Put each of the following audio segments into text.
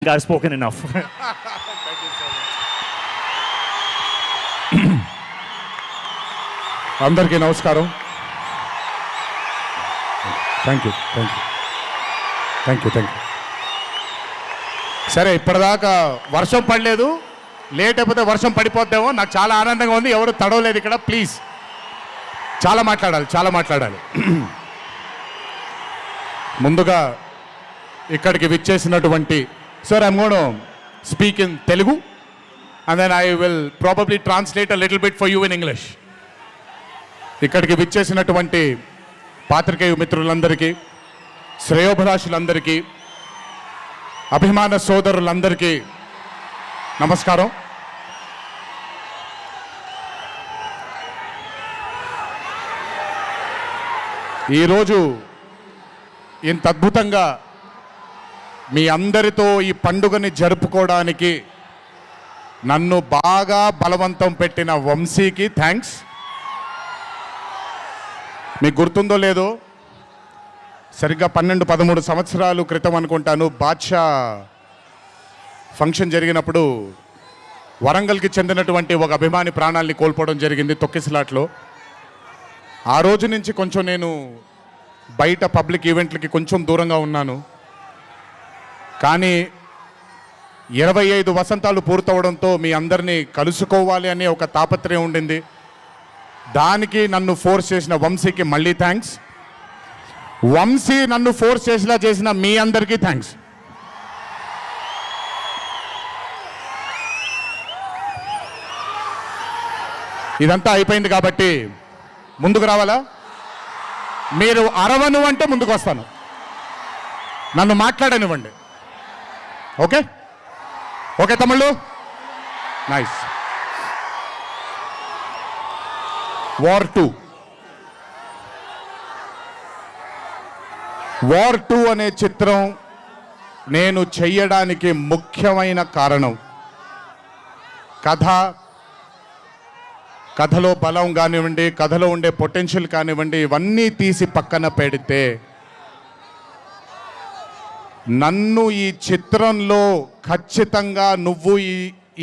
I've spoken enough. Thank you so much. అందరికీ నమస్కారం. Thank you. సరే, ఇప్పటిదాకా వర్షం పడలేదు, లేట్ అయిపోతే వర్షం పడిపోద్దేమో. నాకు చాలా ఆనందంగా ఉంది. ఎవరు తడవలేదు ఇక్కడ. ప్లీజ్, చాలా మాట్లాడాలి. ముందుగా ఇక్కడికి విచ్చేసినటువంటి sir, I'm gonna speak in Telugu and then I will probably translate a little bit for you in English. ఇక్కడికి విచ్చేసినటువంటి పాత్రికేయ మిత్రులందరికీ, శ్రేయోభిలాషులందరికీ, అభిమాన సోదరులందరికీ నమస్కారం. ఈరోజు ఇంత అద్భుతంగా మీ అందరితో ఈ పండుగని జరుపుకోవడానికి నన్ను బాగా బలవంతం పెట్టిన వంశీకి థ్యాంక్స్. మీకు గుర్తుందో లేదో, సరిగ్గా 12-13 సంవత్సరాల క్రితం అనుకుంటాను, బాద్షా ఫంక్షన్ జరిగినప్పుడు వరంగల్కి చెందినటువంటి ఒక అభిమాని ప్రాణాల్ని కోల్పోవడం జరిగింది తొక్కిసలాట్లో. ఆ రోజు నుంచి కొంచెం నేను బయట పబ్లిక్ ఈవెంట్లకి కొంచెం దూరంగా ఉన్నాను. కానీ 25 వసంతాలు పూర్తవడంతో మీ అందరినీ కలుసుకోవాలి అనే ఒక తాపత్రయం ఉండింది. దానికి నన్ను ఫోర్స్ చేసిన వంశీకి మళ్ళీ థ్యాంక్స్. వంశీ నన్ను ఫోర్స్ చేసేలా చేసిన మీ అందరికీ థ్యాంక్స్. ఇదంతా అయిపోయింది కాబట్టి ముందుకు రావాలా? మీరు అరవను అంటే ముందుకు వస్తాను, నన్ను మాట్లాడనివ్వండి. ఓకే తమ్ముళ్ళు, నైస్. వార్ 2 అనే చిత్రం నేను చెయ్యడానికి ముఖ్యమైన కారణం కథలో బలం కానివ్వండి, కథలో ఉండే పొటెన్షియల్ కానివ్వండి, ఇవన్నీ తీసి పక్కన పెడితే నన్ను ఈ చిత్రంలో ఖచ్చితంగా నువ్వు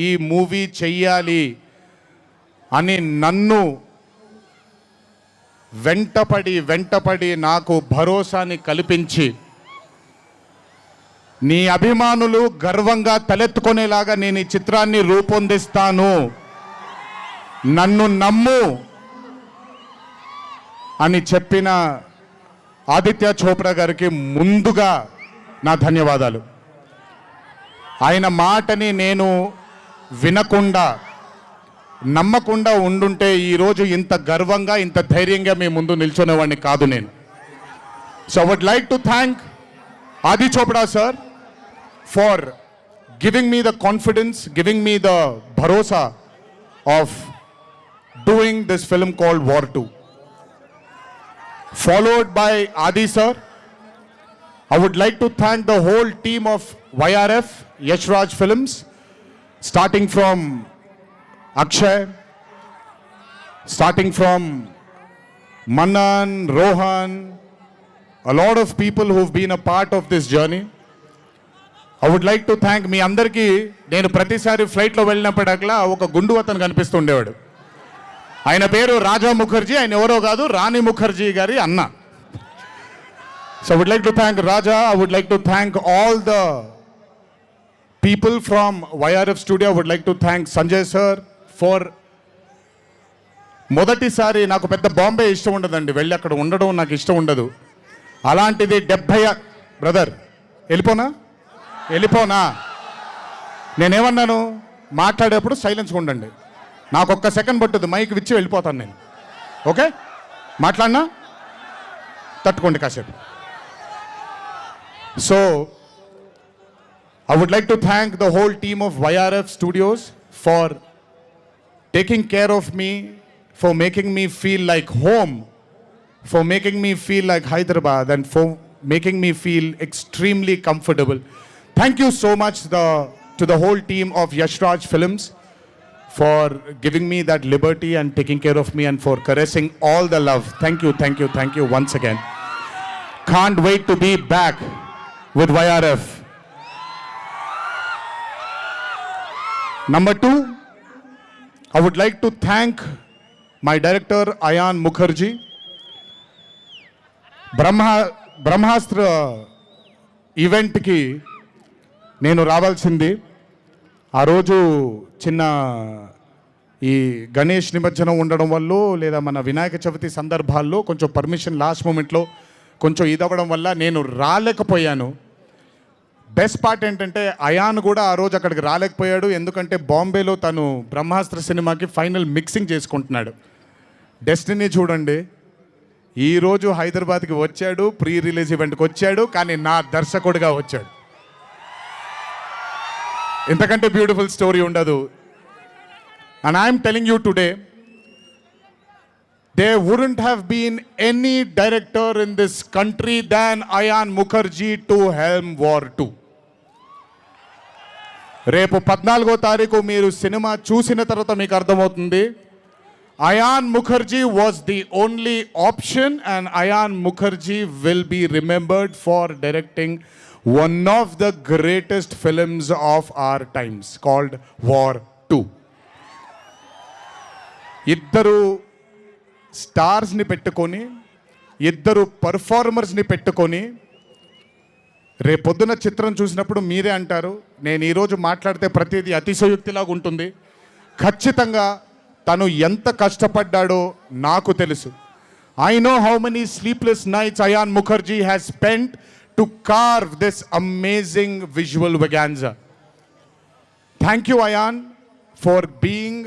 ఈ మూవీ చెయ్యాలి అని నన్ను వెంటపడి నాకు భరోసాని కల్పించి, నీ అభిమానులు గర్వంగా తలెత్తుకునేలాగా నేను ఈ చిత్రాన్ని రూపొందిస్తాను, నన్ను నమ్ము అని చెప్పిన ఆదిత్య చోప్రా గారికి ముందుగా నా ధన్యవాదాలు. ఆయన మాటని నేను వినకుండా నమ్మకుండా ఉండుంటే ఈరోజు ఇంత గర్వంగా ఇంత ధైర్యంగా మీ ముందు నిల్చునేవాడిని కాదు నేను. So I would like to thank Adi Chopra sir for giving me the confidence, giving me the భరోసా of doing this film called War 2. Followed by Adi sir, I would like to thank the whole team of YRF, Yash Raj Films, starting from Akshay, starting from Manan, Rohan, a lot of people who've been a part of this journey. I would like to thank మీ అందరికీ. నేను ప్రతిసారి ఫ్లైట్లో వెళ్ళినప్పుడల్లా ఒక గుండు అతను కనిపిస్తుండేవాడు. ఆయన పేరు రాజా ముఖర్జీ. ఆయన ఎవరో కాదు, రాణి ముఖర్జీ గారి అన్న. So I would like to thank Raja. I would like to thank all the people from YRF studio. I would like to thank Sanjay sir for మొదటిసారి. నాకు పెద్ద బాంబే ఇష్టం ఉండదండి, వెళ్ళి అక్కడ ఉండడం నాకు ఇష్టం ఉండదు. అలాంటిది 70 బ్రదర్ వెళ్ళిపోనా నేనేమన్నాను, మాట్లాడేప్పుడు సైలెన్స్గా ఉండండి. నాకు ఒక్క సెకండ్ పట్టుద్ది, మైక్ విచ్చి వెళ్ళిపోతాను నేను. ఓకే, మాట్లాడినా తట్టుకోండి కాసేపు. So I would like to thank the whole team of YRF studios for taking care of me, for making me feel like home, for making me feel like Hyderabad and for making me feel extremely comfortable. Thank you so much to the whole team of Yash Raj Films for giving me that liberty and taking care of me and for caressing all the love. Thank you once again. Can't wait to be back with YRF. Number two, I would like to thank my director Ayan Mukherjee. బ్రహ్మాస్త్ర ఈవెంట్కి నేను రావాల్సింది. ఆ రోజు చిన్న ఈ గణేష్ నిమజ్జనం ఉండడం వల్ల లేదా మన వినాయక చవితి సందర్భాల్లో కొంచెం పర్మిషన్ లాస్ట్ మూమెంట్లో కొంచెం ఇదవ్వడం వల్ల నేను రాలేకపోయాను. బెస్ట్ పార్ట్ ఏంటంటే అయాన్ కూడా ఆ రోజు అక్కడికి రాలేకపోయాడు. ఎందుకంటే బాంబేలో తను బ్రహ్మాస్త్ర సినిమాకి ఫైనల్ మిక్సింగ్ చేసుకుంటున్నాడు. డెస్టినీ చూడండి, ఈరోజు హైదరాబాద్కి వచ్చాడు, ప్రీ రిలీజ్ ఈవెంట్కి వచ్చాడు, కానీ నా దర్శకుడిగా వచ్చాడు. ఇంతకంటే బ్యూటిఫుల్ స్టోరీ ఉండదు. And I'm telling you today, there wouldn't have been any director in this country than Ayan Mukherjee to helm War 2. రేపు 14వ తారీఖు మీరు సినిమా చూసిన తర్వాత మీకు అర్థమవుతుంది. Ayan Mukherjee was the only option, and Ayan Mukherjee will be remembered for directing one of the greatest films of our times called War 2. ఇద్దరు స్టార్స్ని పెట్టుకొని, ఇద్దరు పర్ఫార్మర్స్ని పెట్టుకొని రేపొద్దున చిత్రం చూసినప్పుడు మీరే అంటారు, నేను ఈరోజు మాట్లాడితే ప్రతిదీ అతిశయోక్తిలాగా ఉంటుంది. ఖచ్చితంగా తను ఎంత కష్టపడ్డాడో నాకు తెలుసు. I know how many sleepless nights Ayan Mukherjee has spent to carve this amazing visual vaganza. Thank you, Ayan, for being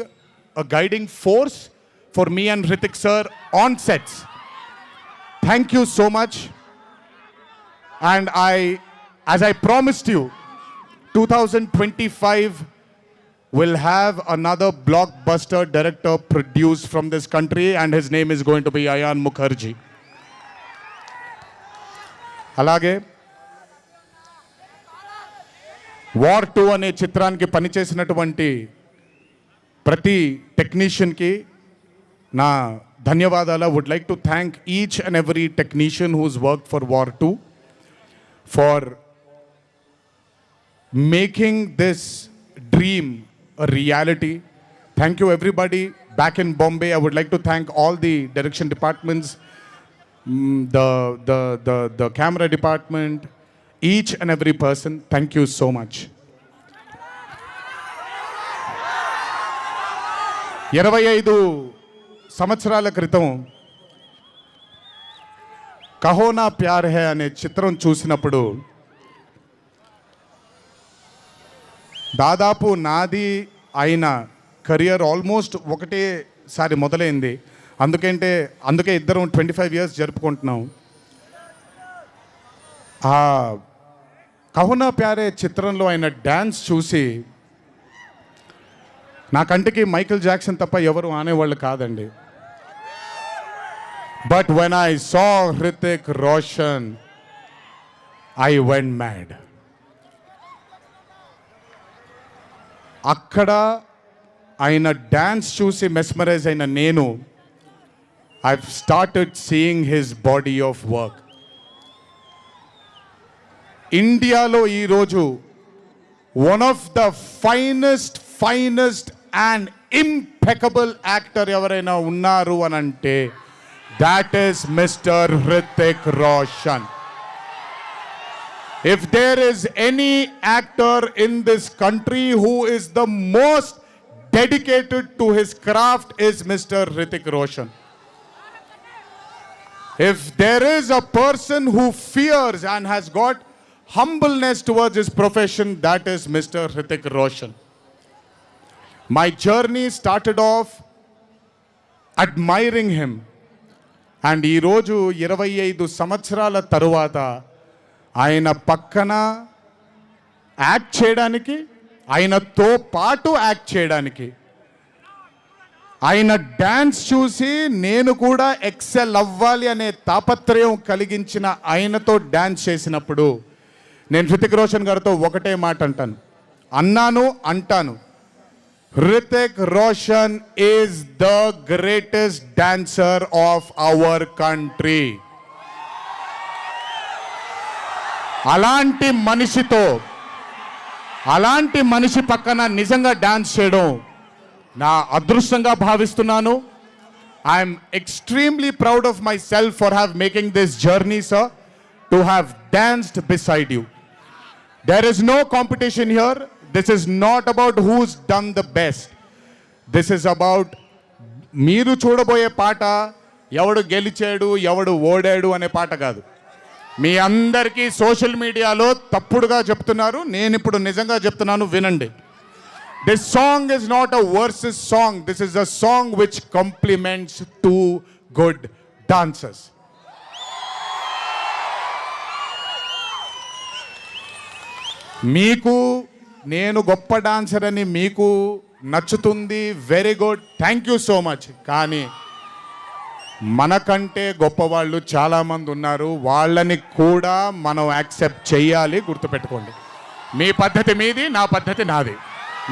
a guiding force for me and Hrithik sir on sets. Thank you so much. And as I promised you, 2025 will have another blockbuster director produced from this country, and his name is going to be Ayan Mukherjee. అలాగే war 2 అనే చిత్రానికి పనిచేసినటువంటి ప్రతి టెక్నీషియన్కి నా ధన్యవాదాలు. I would like to thank each and every technician who's worked for War 2 for making this dream a reality. Thank you everybody back in Bombay. I would like to thank all the direction departments, the camera department, each and every person. Thank you so much. 25 సంవత్సరాల క్రితం కహో నా ప్యార్ high అనే చిత్రం చూసినప్పుడు దాదాపు నాది అయిన career almost ఒకటేసారి మొదలైంది. అందుకే ఇద్దరం 25 years జరుపుకుంటున్నాం. ఆ కహో నా ప్యార్ హై చిత్రంలో ఆయన డ్యాన్స్ చూసి నా కంటికి మైకేల్ జాక్సన్ తప్ప ఎవరు ఆనేవాళ్ళు కాదండి. But when I saw Hrithik Roshan, I went mad. అక్కడ ఆయన డ్యాన్స్ చూసి మెస్మరైజ్ అయిన నేను I've started seeing his body of work. ఇండియాలో ఈరోజు one of the finest and impeccable actor ఎవరైనా ఉన్నారు అని అంటే that is Mr. Hrithik Roshan. If there is any actor in this country who is the most dedicated to his craft is Mr. Hrithik Roshan. If there is a person who fears and has got humbleness towards his profession, that is Mr. Hrithik Roshan. My journey started off admiring him. And ఈరోజు 25 సంవత్సరాల తరువాత ఆయన పక్కన act చేయడానికి, ఆయనతో పాటు act చేయడానికి, ఆయన డ్యాన్స్ చూసి నేను కూడా ఎక్సెల్ అవ్వాలి అనే తాపత్రయం కలిగించిన ఆయనతో డ్యాన్స్ చేసినప్పుడు నేను హృతిక్ రోషన్ గారితో ఒకటే మాట అంటాను, Hrithik Roshan is the greatest dancer of our country. అలాంటి మనిషితో అలాంటి మనిషి పక్కన నిజంగా డాన్స్ చేయడం నా అదృష్టంగా భావిస్తున్నాను. I'm extremely proud of my self for have making this journey sir, to have danced beside you. There is no competition here. This is not about who's done the best. This is about మీరు చూడబోయే పాట ఎవడు గెలిచాడు ఎవడు ఓడాడు అనే పాట కాదు. మీ అందరికీ సోషల్ మీడియాలో తప్పుడుగా చెప్తున్నారు, నేను ఇప్పుడు నిజంగా చెప్తున్నాను, వినండి. This song is not a versus song. This is a song which complements two good dancers. మీకు నేను గొప్ప డాన్సర్ అని మీకు నచ్చుతుంది, very good, thank you so much. కానీ మనకంటే గొప్పవాళ్ళు చాలామంది ఉన్నారు, వాళ్ళని కూడా మనం యాక్సెప్ట్ చేయాలి. గుర్తుపెట్టుకోండి, మీ పద్ధతి మీది, నా పద్ధతి నాది.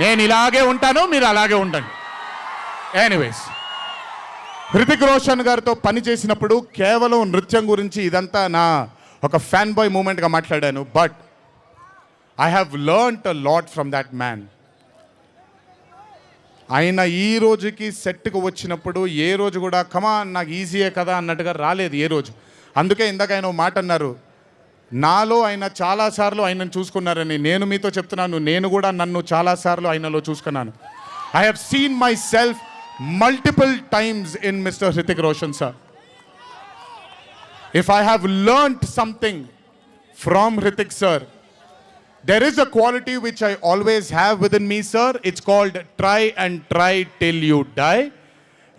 నేను ఇలాగే ఉంటాను, మీరు అలాగే ఉండండి. ఎనీవేస్, హృతిక్ రోషన్ గారితో పని చేసినప్పుడు కేవలం నృత్యం గురించి ఇదంతా నా ఒక ఫ్యాన్ బాయ్ మూమెంట్గా మాట్లాడాను. But I have learnt a lot from that man. ఆయన ఈ రోజుకి సెట్కి వచ్చినప్పుడు ఏ రోజు కూడా కమాన్ నాకు ఈజీయే కదా అన్నట్టుగా రాలేదు ఏ రోజు. అందుకే ఇందాక ఆయన మాట అన్నారు, నాలో ఆయన చాలాసార్లు ఆయనను చూసుకున్నారని. నేను మీతో చెప్తున్నాను, నేను కూడా నన్ను చాలాసార్లు ఆయనలో చూసుకున్నాను. I have seen my self multiple times in mister Hrithik Roshan sir. If I have learned something from Hrithik sir, there is a quality which I always have within me, sir. It's called try and try till you die.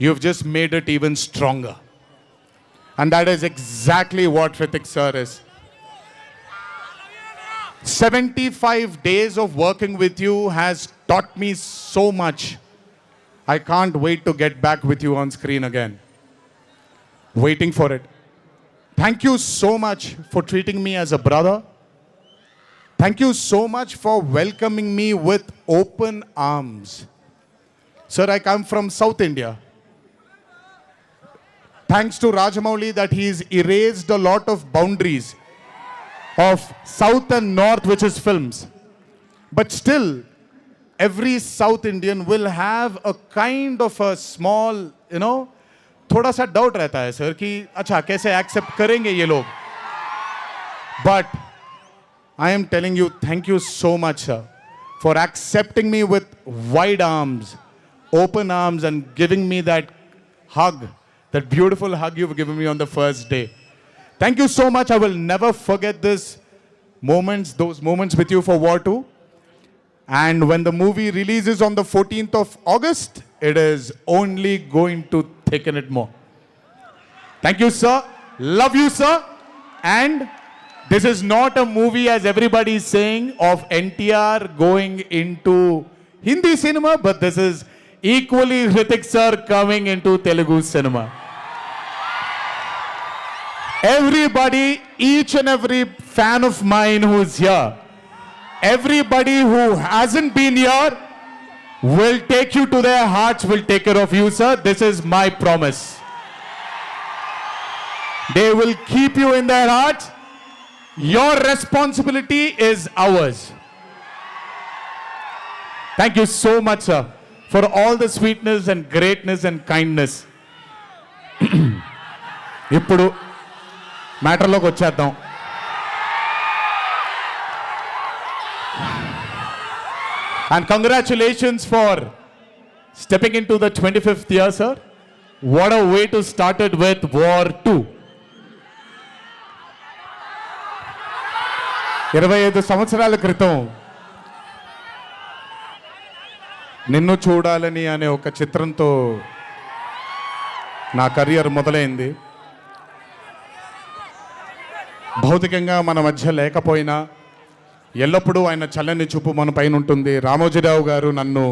You've just made it even stronger. And that is exactly what Hritik sir is. 75 days of working with you has taught me so much. I can't wait to get back with you on screen again. Waiting for it. Thank you so much for treating me as a brother. Thank you so much for welcoming me with open arms. Sir, I come from South India. Thanks to Rajamouli that he's erased a lot of boundaries of South and North, which is films. But still, every South Indian will have a kind of a small, थोड़ा सा doubt रहता है sir कि अच्छा कैसे accept करेंगे ये लोग. But I am telling you, thank you so much, sir, for accepting me with wide arms, open arms, and giving me that hug, that beautiful hug you've given me on the first day. Thank you so much. I will never forget those moments with you for War 2. And when the movie releases on the 14th of August, it is only going to thicken it more. Thank you, sir. Love you, sir. And this is not a movie, as everybody is saying, of NTR going into Hindi cinema, but this is equally Hritik sir coming into Telugu cinema. Everybody, each and every fan of mine who is here, everybody who hasn't been here will take you to their hearts, will take care of you, sir. This is my promise. They will keep you in their hearts. Your responsibility is ours. Thank you so much, sir, for all the sweetness and greatness and kindness. ఇప్పుడు మ్యాటర్లోకి వచ్చేద్దాం. And congratulations for stepping into the 25th year, sir. What a way to start it with War 2. 25 సంవత్సరాల క్రితం నిన్ను చూడాలని అనే ఒక చిత్రంతో నా కెరియర్ మొదలైంది. భౌతికంగా మన మధ్య లేకపోయినా ఎల్లప్పుడూ ఆయన చల్లని చూపు మన పైన ఉంటుంది. రామోజీరావు గారు నన్ను,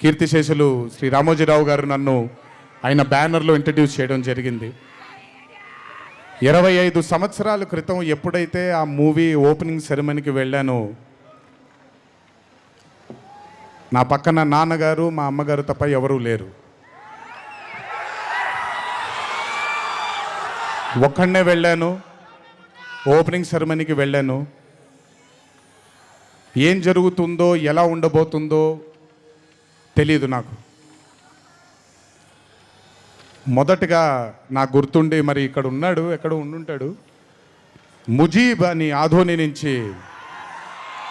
కీర్తిశేషులు శ్రీ రామోజీరావు గారు నన్ను ఆయన బ్యానర్లో ఇంట్రడ్యూస్ చేయడం జరిగింది. 25 సంవత్సరాల క్రితం ఎప్పుడైతే ఆ మూవీ ఓపెనింగ్ సెరమనీకి వెళ్ళానో, నా పక్కన నాన్నగారు మా అమ్మగారు తప్ప ఎవరూ లేరు. ఒక్కడనే వెళ్ళాను, ఓపెనింగ్ సెరమనీకి వెళ్ళాను. ఏం జరుగుతుందో ఎలా ఉండబోతుందో తెలియదు నాకు. మొదటగా నాకు గుర్తుండి, మరి ఇక్కడ ఉన్నాడు, ఎక్కడ ఉండుంటాడు, ముజీబ్ అని ఆధోని నుంచి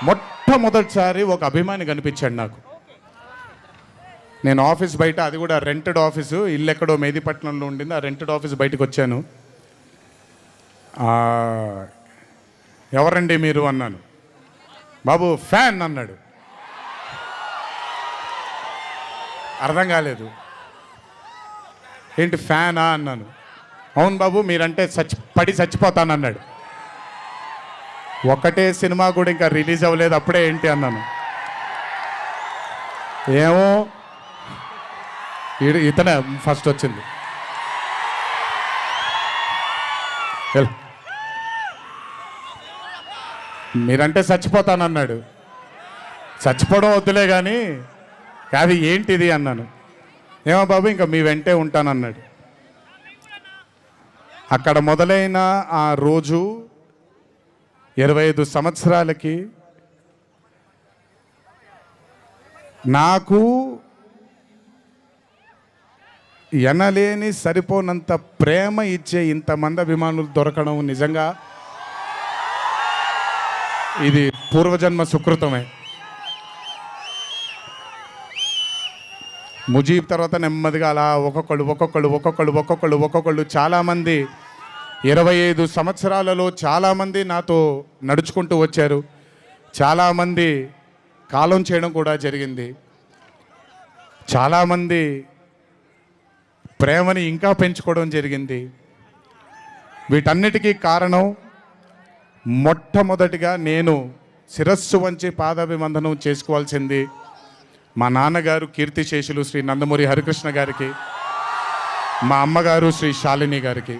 మొట్టమొదటిసారి ఒక అభిమాని కనిపించాడు నాకు. నేను ఆఫీస్ బయట, అది కూడా రెంటెడ్ ఆఫీసు, ఇల్లు ఎక్కడో మేదిపట్నంలో ఉండింది, ఆ రెంటెడ్ ఆఫీస్ బయటకు వచ్చాను. ఎవరండి మీరు అన్నాను. బాబు ఫ్యాన్ అన్నాడు. అర్థం కాలేదు. ఏంటి ఫ్యానా అన్నాను. అవును బాబు, మీరంటే పడి చచ్చిపోతానన్నాడు. ఒకటే సినిమా కూడా ఇంకా రిలీజ్ అవ్వలేదు, అప్పుడే ఏంటి అన్నాను. ఏమో ఇతనే ఫస్ట్ వచ్చింది. మీరంటే చచ్చిపోతానన్నాడు. చచ్చిపోవడం వద్దులే కానీ కాదు ఏంటిది అన్నాను. ఏమో బాబు ఇంకా మీ వెంటే ఉంటానన్నాడు. అక్కడ మొదలైన ఆ రోజు 25 సంవత్సరాలకి నాకు ఎనలేని సరిపోనంత ప్రేమ ఇచ్చే ఇంతమంది అభిమానులు దొరకడం నిజంగా ఇది పూర్వజన్మ సుకృతమే. ముజీబ్ తర్వాత నెమ్మదిగా అలా ఒక్కొక్కళ్ళు చాలామంది 25 సంవత్సరాలలో చాలామంది నాతో నడుచుకుంటూ వచ్చారు. చాలామంది కాలం చేయడం కూడా జరిగింది. చాలామంది ప్రేమని ఇంకా పెంచుకోవడం జరిగింది. వీటన్నిటికీ కారణం మొట్టమొదటిగా నేను శిరస్సు వంచి పాదాభివందనం చేసుకోవాల్సింది మా నాన్నగారు కీర్తిశేషులు శ్రీ నందమూరి హరికృష్ణ గారికి, మా అమ్మగారు శ్రీ శాలిని గారికి,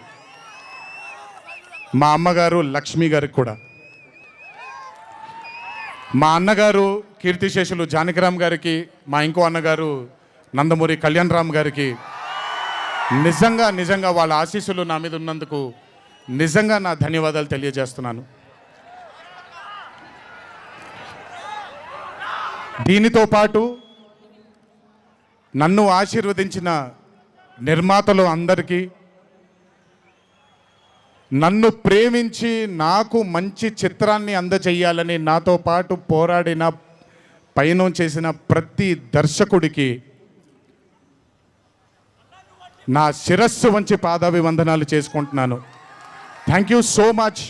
మా అమ్మగారు లక్ష్మి గారికి కూడా, మా అన్నగారు కీర్తిశేషులు జానకిరామ్ గారికి, మా ఇంకో అన్నగారు నందమూరి కళ్యాణ్ రామ్ గారికి నిజంగా వాళ్ళ ఆశీస్సులు నా మీద ఉన్నందుకు నిజంగా నా ధన్యవాదాలు తెలియజేస్తున్నాను. దీనితో పాటు నన్ను ఆశీర్వదించిన నిర్మాతలు అందరికీ, నన్ను ప్రేమించి నాకు మంచి చిత్రాన్ని అందజేయాలని నాతో పాటు పోరాడిన పయనం చేసిన ప్రతి దర్శకుడికి నా శిరస్సు వంచి పాదాభివందనాలు చేసుకుంటున్నాను. Thank you so much.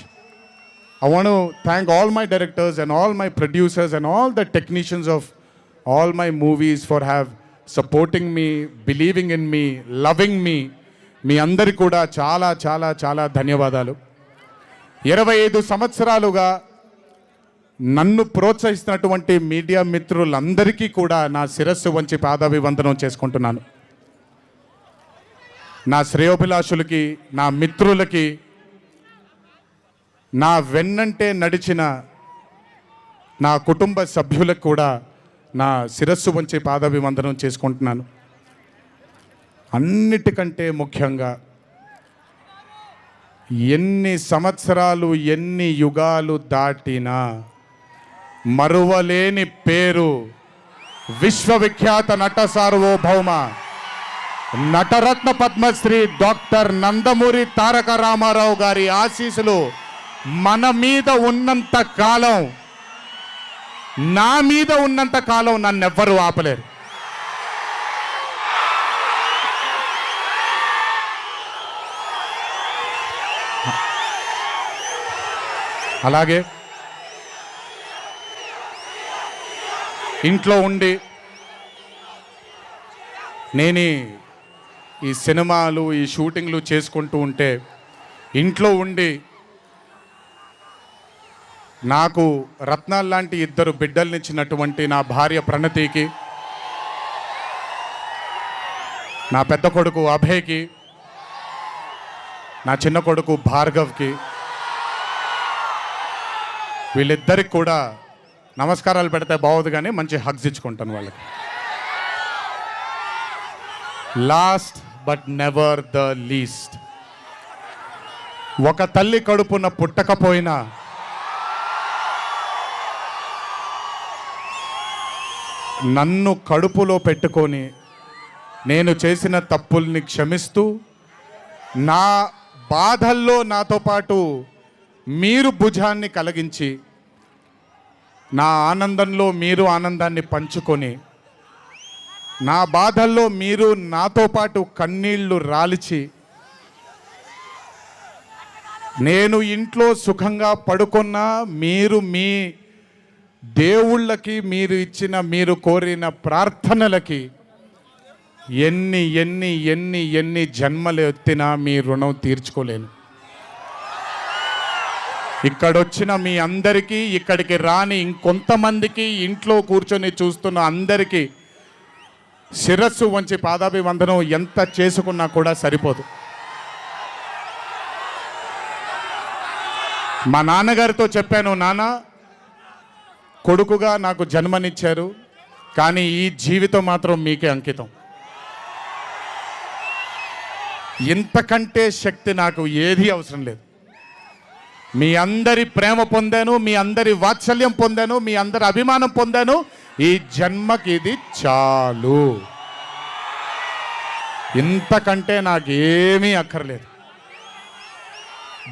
I want to thank all my directors and all my producers and all the technicians of all my movies for supporting me, believing in me, loving me. మీ అందరికీ కూడా చాలా చాలా చాలా ధన్యవాదాలు. 25 సంవత్సరాలుగా నన్ను ప్రోత్సహిస్తున్నటువంటి media మిత్రులందరికీ కూడా నా శిరస్సు వంచి పాదాభివందనం చేసుకుంటున్నాను. నా శ్రేయోభిలాషులకి, నా మిత్రులకి, నా వెన్నంటే నడిచిన నా కుటుంబ సభ్యులకు కూడా నా శిరస్సు వంచి పాదాభివందనం చేసుకుంటున్నాను. అన్నిటికంటే ముఖ్యంగా ఎన్ని సంవత్సరాలు ఎన్ని యుగాలు దాటినా మరువలేని పేరు విశ్వవిఖ్యాత నట సార్వభౌమ నటరత్న పద్మశ్రీ డాక్టర్ నందమూరి తారక రామారావు గారి ఆశీస్సులు మన మీద ఉన్నంత కాలం, నా మీద ఉన్నంత కాలం నన్నెవ్వరూ ఆపలేరు. అలాగే ఇంట్లో ఉండి నేను ఈ సినిమాలు, ఈ షూటింగ్లు చేసుకుంటూ ఉంటే ఇంట్లో ఉండి నాకు రత్నాలు లాంటి 2 బిడ్డల్నిచ్చినటువంటి నా భార్య ప్రణతికి, నా పెద్ద కొడుకు అభయ్కి, నా చిన్న కొడుకు భార్గవ్కి, వీళ్ళిద్దరికి కూడా నమస్కారాలు పెడితే బాగోదు కానీ మంచి హగ్స్ ఇచ్చుకుంటాను వాళ్ళకి. Last but never the least, ఒక తల్లి కడుపున పుట్టకపోయినా నన్ను కడుపులో పెట్టుకొని నేను చేసిన తప్పుల్ని క్షమిస్తూ నా బాధల్లో నాతో పాటు మీరు భుజాన్ని కలిగించి నా ఆనందంలో మీరు ఆనందాన్ని పంచుకొని నా బాధల్లో మీరు నాతో పాటు కన్నీళ్లు రాల్చి నేను ఇంట్లో సుఖంగా పడుకున్నా మీరు మీ దేవుళ్ళకి మీరు ఇచ్చిన మీరు కోరిన ప్రార్థనలకి ఎన్ని ఎన్ని ఎన్ని ఎన్ని జన్మలు ఎత్తినా మీ రుణం తీర్చుకోలేను. ఇక్కడొచ్చిన మీ అందరికీ, ఇక్కడికి రాని ఇంకొంతమందికి, ఇంట్లో కూర్చొని చూస్తున్న అందరికీ శిరస్సు వంచి పాదాభివందనం ఎంత చేసుకున్నా కూడా సరిపోదు. మా నాన్నగారితో చెప్పాను, నాన్న కొడుకుగా నాకు జన్మనిచ్చారు, కానీ ఈ జీవితం మాత్రం మీకే అంకితం. ఇంతకంటే శక్తి నాకు ఏది అవసరం లేదు. మీ అందరి ప్రేమ పొందాను, మీ అందరి వాత్సల్యం పొందాను, మీ అందరి అభిమానం పొందాను. ఈ జన్మకి ఇది చాలు. ఇంతకంటే నాకేమీ అక్కర్లేదు.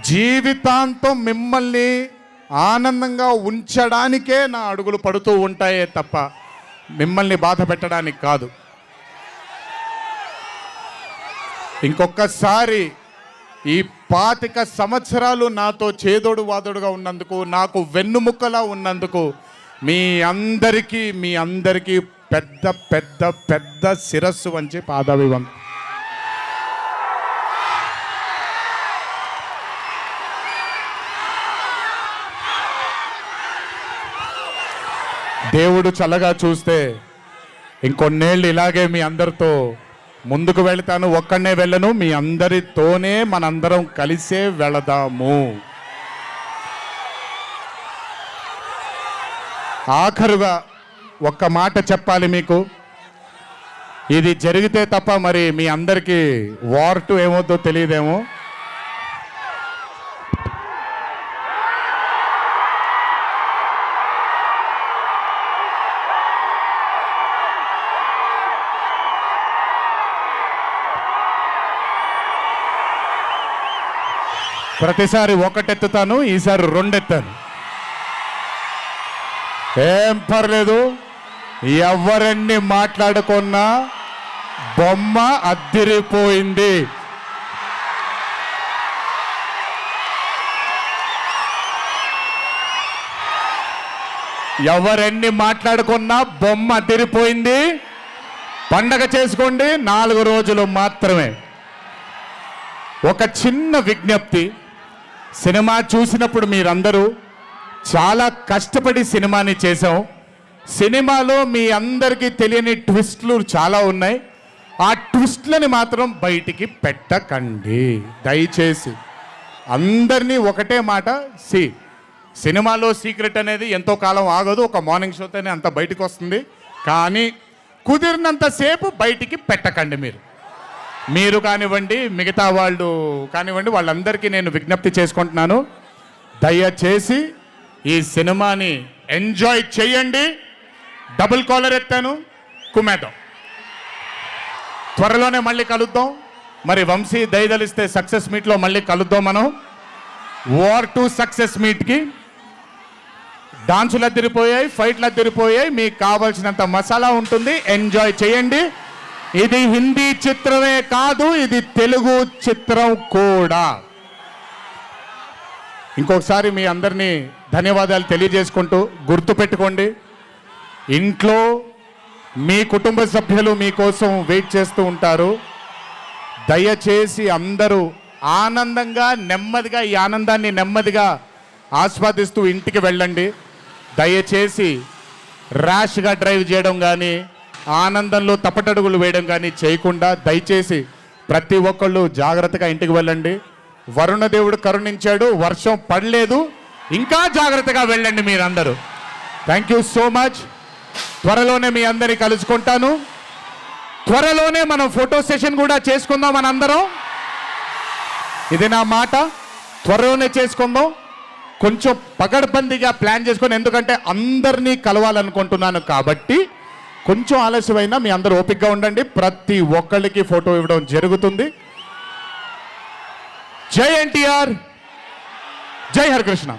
జీవితాంతం మిమ్మల్ని ఆనందంగా ఉంచడానికే నా అడుగులు పడుతూ ఉంటాయే తప్ప మిమ్మల్ని బాధ పెట్టడానికి కాదు. ఇంకొకసారి ఈ 25 సంవత్సరాలు నాతో చేదోడు వాదోడుగా ఉన్నందుకు, నాకు వెన్నుముక్కలా ఉన్నందుకు మీ అందరికీ పెద్ద పెద్ద పెద్ద శిరస్సు వంచి పాదాభివందనం. దేవుడు చల్లగా చూస్తే ఇంకొన్నేళ్ళు ఇలాగే మీ అందరితో ముందుకు వెళతాను. ఒక్కడనే వెళ్ళను, మీ అందరితోనే మనందరం కలిసే వెళదాము. ఆఖరుగా ఒక్క మాట చెప్పాలి మీకు. ఇది జరిగితే తప్ప మరి మీ అందరికీ వార్ 2 ఏమవుతుందో తెలియదేమో. ప్రతిసారి ఒకటెత్తుతాను, ఈసారి 2 ఎత్తాను. ఏం పర్లేదు, ఎవరన్ని మాట్లాడుకున్నా బొమ్మ అద్దిరిపోయింది. ఎవరెన్ని మాట్లాడుకున్నా బొమ్మ అద్దిరిపోయింది. పండగ చేసుకోండి, 4 రోజులు మాత్రమే. ఒక చిన్న విజ్ఞప్తి, సినిమా చూసినప్పుడు మీరందరూ చాలా కష్టపడి సినిమాని చేసాం. సినిమాలో మీ అందరికీ తెలియని ట్విస్ట్లు చాలా ఉన్నాయి. ఆ ట్విస్ట్లని మాత్రం బయటికి పెట్టకండి దయచేసి. అందరినీ ఒకటే మాట, సినిమాలో సీక్రెట్ అనేది ఎంతో కాలం ఆగదు, ఒక మార్నింగ్ షోతోనే అంత బయటికి వస్తుంది. కానీ కుదిరినంతసేపు బయటికి పెట్టకండి. మీరు కానివ్వండి, మిగతా వాళ్ళు కానివ్వండి, వాళ్ళందరికీ నేను విజ్ఞప్తి చేసుకుంటున్నాను, దయచేసి ఈ సినిమాని ఎంజాయ్ చేయండి. డబుల్ కాలర్ ఎత్తాను, కుమ్మేద్దాం. త్వరలోనే మళ్ళీ కలుద్దాం. మరి వంశీ దయదలిస్తే సక్సెస్ మీట్లో మళ్ళీ కలుద్దాం. మనం వార్ 2 సక్సెస్ మీట్కి డాన్సులు అద్దరిపోయాయి, ఫైట్లు అద్దరిపోయాయి. మీకు కావాల్సినంత మసాలా ఉంటుంది, ఎంజాయ్ చేయండి. ఇది హిందీ చిత్రమే కాదు, ఇది తెలుగు చిత్రం కూడా. ఇంకొకసారి మీ అందరినీ ధన్యవాదాలు తెలియజేసుకుంటూ, గుర్తుపెట్టుకోండి, ఇంట్లో మీ కుటుంబ సభ్యులు మీకోసం వెయిట్ చేస్తూ ఉంటారు. దయచేసి అందరూ ఆనందంగా నెమ్మదిగా ఈ ఆనందాన్ని నెమ్మదిగా ఆస్వాదిస్తూ ఇంటికి వెళ్ళండి. దయచేసి ర్యాష్గా డ్రైవ్ చేయడం కానీ, ఆనందంలో తప్పటడుగులు వేయడం కానీ చేయకుండా దయచేసి ప్రతి ఒక్కళ్ళు జాగ్రత్తగా ఇంటికి వెళ్ళండి. వరుణదేవుడు కరుణించాడు, వర్షం పడలేదు, ఇంకా జాగ్రత్తగా వెళ్ళండి మీరందరూ. Thank you so much. త్వరలోనే మీ అందరినీ కలుసుకుంటాను. త్వరలోనే మనం ఫోటో సెషన్ కూడా చేసుకుందాం మనందరం. ఇది నా మాట, త్వరలోనే చేసుకుందాం. కొంచెం పగడ్బందీగా ప్లాన్ చేసుకొని, ఎందుకంటే అందరినీ కలవాలనుకుంటున్నాను కాబట్టి కొంచెం ఆలస్యమైనా మీ అందరూ ఓపికగా ఉండండి. ప్రతి ఒక్కళ్ళకి ఫోటో ఇవ్వడం జరుగుతుంది. జై ఎన్టీఆర్, జై హరికృష్ణ.